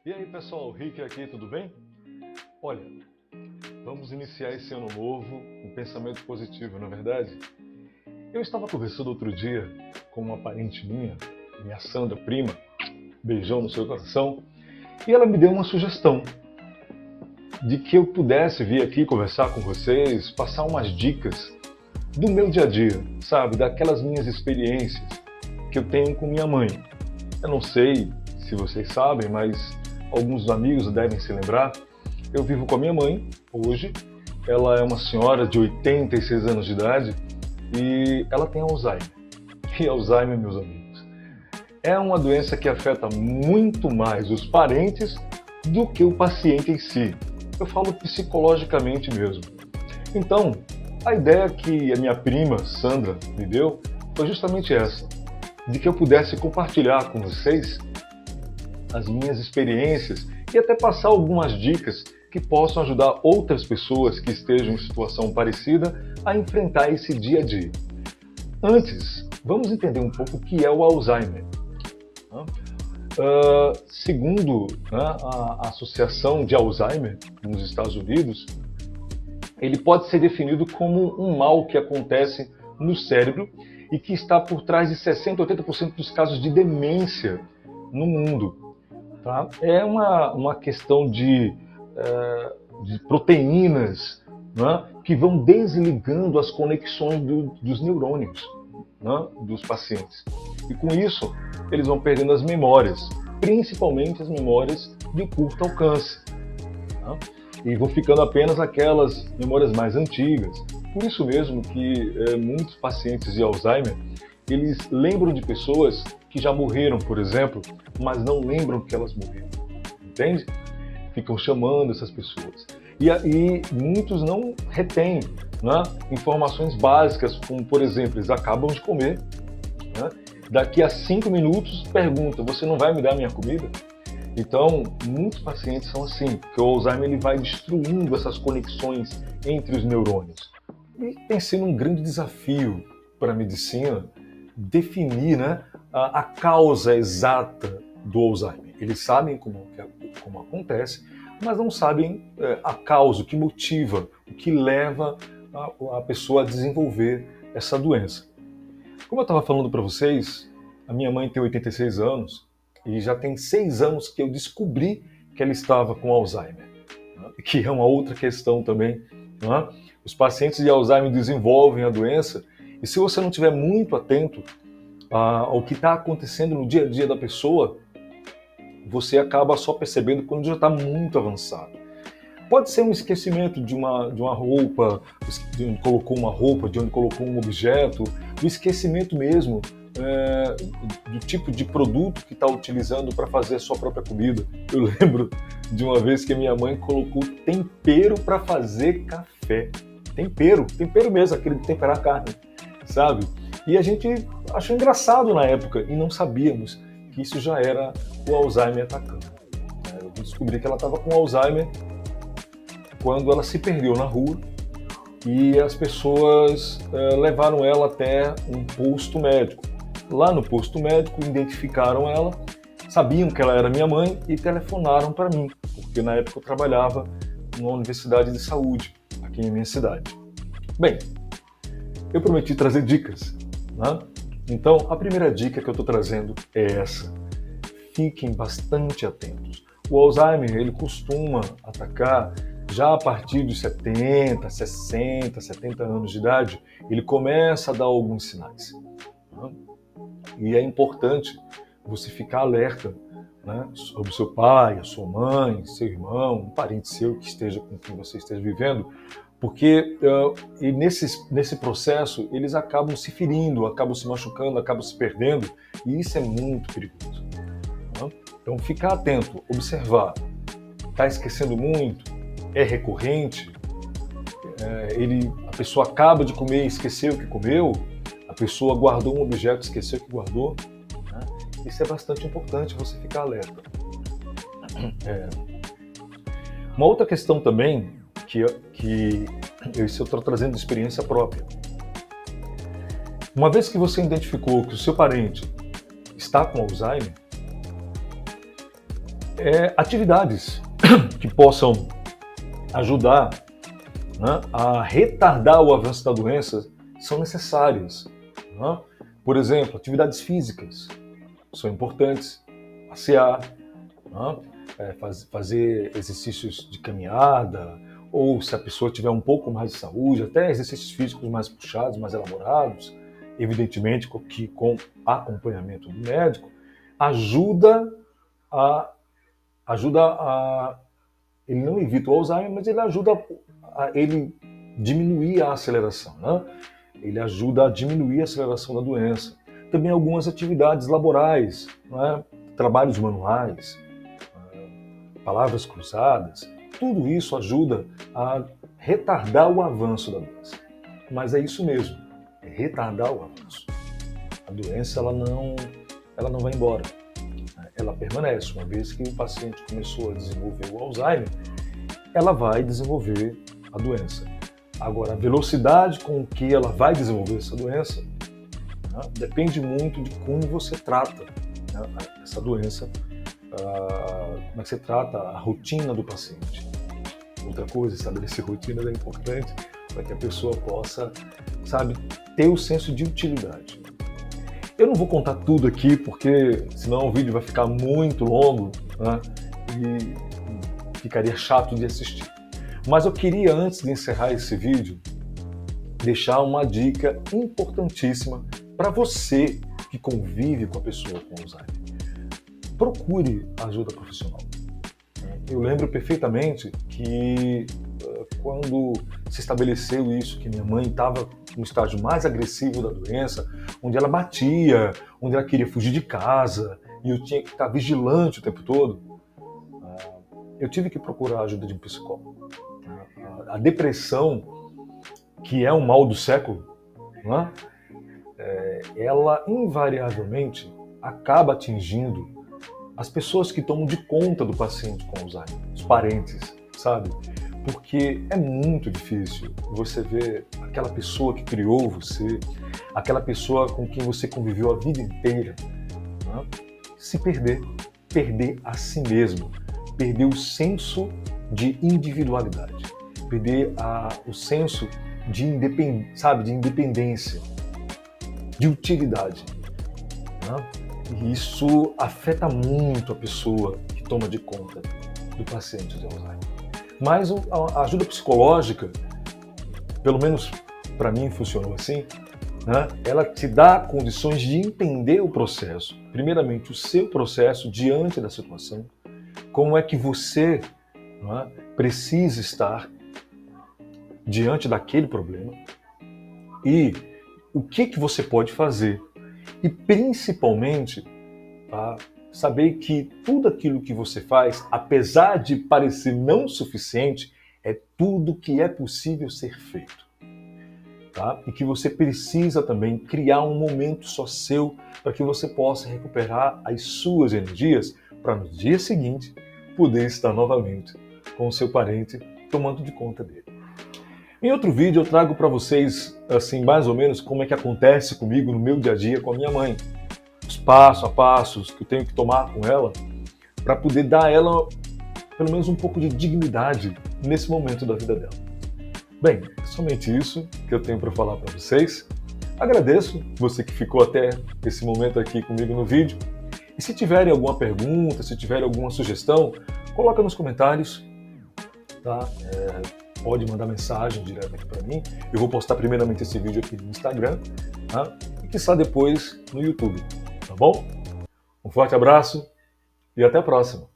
E aí pessoal, Rick aqui, tudo bem? Olha, vamos iniciar esse ano novo com pensamento positivo, não é verdade? Eu estava conversando outro dia com uma parente minha Sandra, prima, beijão no seu coração, e ela me deu uma sugestão de que eu pudesse vir aqui conversar com vocês, passar umas dicas do meu dia a dia, sabe? Daquelas minhas experiências que eu tenho com minha mãe. Eu não sei se vocês sabem, mas alguns amigos devem se lembrar. Eu vivo com a minha mãe hoje. Ela é uma senhora de 86 anos de idade e ela tem Alzheimer. E Alzheimer, meus amigos, é uma doença que afeta muito mais os parentes do que o paciente em si. Eu falo psicologicamente mesmo. Então, a ideia que a minha prima, Sandra, me deu foi justamente essa, de que eu pudesse compartilhar com vocês as minhas experiências e até passar algumas dicas que possam ajudar outras pessoas que estejam em situação parecida a enfrentar esse dia a dia. Antes, vamos entender um pouco o que é o Alzheimer. Segundo a Associação de Alzheimer nos Estados Unidos, ele pode ser definido como um mal que acontece no cérebro e que está por trás de 60% a 80% dos casos de demência no mundo. Tá? É uma questão de proteínas, né, que vão desligando as conexões dos neurônios, né, dos pacientes. E com isso, eles vão perdendo as memórias, principalmente as memórias de curto alcance. Tá? E vão ficando apenas aquelas memórias mais antigas. Por isso mesmo que muitos pacientes de Alzheimer, eles lembram de pessoas que já morreram, por exemplo, mas não lembram que elas morreram. Entende? Ficam chamando essas pessoas. E muitos não retêm, né, informações básicas, como, por exemplo, eles acabam de comer, né, daqui a 5 minutos perguntam, você não vai me dar minha comida? Então, muitos pacientes são assim, porque o Alzheimer ele vai destruindo essas conexões entre os neurônios. E tem sido um grande desafio para a medicina definir, né, a causa exata do Alzheimer. Eles sabem como acontece, mas não sabem a causa, o que motiva, o que leva a pessoa a desenvolver essa doença. Como eu estava falando para vocês, a minha mãe tem 86 anos e já tem 6 anos que eu descobri que ela estava com Alzheimer, né? Que é uma outra questão também. Né? Os pacientes de Alzheimer desenvolvem a doença e se você não estiver muito atento ao que está acontecendo no dia a dia da pessoa, você acaba só percebendo quando já está muito avançado. Pode ser um esquecimento de uma roupa, de onde colocou uma roupa, de onde colocou um objeto, o esquecimento mesmo do tipo de produto que está utilizando para fazer a sua própria comida. Eu lembro de uma vez que minha mãe colocou tempero para fazer café. Tempero mesmo, aquele de temperar carne, sabe? E a gente achou engraçado na época e não sabíamos que isso já era o Alzheimer atacando. Eu descobri que ela estava com Alzheimer quando ela se perdeu na rua e as pessoas levaram ela até um posto médico. Lá no posto médico identificaram ela, sabiam que ela era minha mãe e telefonaram para mim, porque na época eu trabalhava numa universidade de saúde aqui em minha cidade. Bem, eu prometi trazer dicas, né? Então, a primeira dica que eu estou trazendo é essa. Fiquem bastante atentos. O Alzheimer, ele costuma atacar já a partir dos 70, 60, 70 anos de idade, ele começa a dar alguns sinais. Né? E é importante você ficar alerta, né, sobre o seu pai, a sua mãe, seu irmão, um parente seu que esteja com quem você esteja vivendo, porque nesse processo eles acabam se ferindo, acabam se machucando, acabam se perdendo, e isso é muito perigoso. Então ficar atento, observar, está esquecendo muito, é recorrente, a pessoa acaba de comer e esqueceu que comeu, a pessoa guardou um objeto e esqueceu que guardou, né? Isso é bastante importante você ficar alerta. Uma outra questão também que eu estou trazendo de experiência própria. Uma vez que você identificou que o seu parente está com Alzheimer, atividades que possam ajudar, né, a retardar o avanço da doença são necessárias. Né? Por exemplo, atividades físicas são importantes, passear, né? Fazer exercícios de caminhada, ou se a pessoa tiver um pouco mais de saúde, até exercícios físicos mais puxados, mais elaborados, evidentemente que com acompanhamento do médico, ajuda a ele não evita o Alzheimer, mas ele ajuda a ele diminuir a aceleração, né? Ele ajuda a diminuir a aceleração da doença. Também algumas atividades laborais, né? Trabalhos manuais, palavras cruzadas, tudo isso ajuda a retardar o avanço da doença. Mas é isso mesmo, é retardar o avanço. A doença ela não vai embora, ela permanece. Uma vez que o paciente começou a desenvolver o Alzheimer, ela vai desenvolver a doença. Agora, a velocidade com que ela vai desenvolver essa doença, né, depende muito de como você trata, né, essa doença, como é que você trata a rotina do paciente. Outra coisa, estabelecer rotinas é importante para que a pessoa possa, ter o senso de utilidade. Eu não vou contar tudo aqui, porque senão o vídeo vai ficar muito longo, né, e ficaria chato de assistir. Mas eu queria, antes de encerrar esse vídeo, deixar uma dica importantíssima para você que convive com a pessoa com Alzheimer. Procure ajuda profissional. Eu lembro perfeitamente que quando se estabeleceu isso, que minha mãe estava no estágio mais agressivo da doença, onde ela batia, onde ela queria fugir de casa, e eu tinha que estar vigilante o tempo todo, eu tive que procurar a ajuda de um psicólogo. A depressão, que é um mal do século, né, ela invariavelmente acaba atingindo as pessoas que tomam de conta do paciente com Alzheimer, os parentes, sabe? Porque é muito difícil você ver aquela pessoa que criou você, aquela pessoa com quem você conviveu a vida inteira, né, se perder a si mesmo, perder o senso de individualidade, perder o senso de independência, de utilidade, né? E isso afeta muito a pessoa que toma de conta do paciente de Alzheimer. Mas a ajuda psicológica, pelo menos para mim funcionou assim, né? Ela te dá condições de entender o processo. Primeiramente, o seu processo diante da situação, como é que você, né, precisa estar diante daquele problema e o que você pode fazer. E principalmente, saber que tudo aquilo que você faz, apesar de parecer não suficiente, é tudo que é possível ser feito. Tá? E que você precisa também criar um momento só seu para que você possa recuperar as suas energias para no dia seguinte poder estar novamente com o seu parente tomando de conta dele. Em outro vídeo eu trago para vocês, assim, mais ou menos como é que acontece comigo no meu dia a dia com a minha mãe. Os passos a passos que eu tenho que tomar com ela para poder dar a ela pelo menos um pouco de dignidade nesse momento da vida dela. Bem, é somente isso que eu tenho para falar para vocês. Agradeço você que ficou até esse momento aqui comigo no vídeo. E se tiverem alguma pergunta, se tiverem alguma sugestão, coloca nos comentários, tá? Pode mandar mensagem direto aqui para mim. Eu vou postar primeiramente esse vídeo aqui no Instagram, tá? E quiçá depois no YouTube, tá bom? Um forte abraço e até a próxima!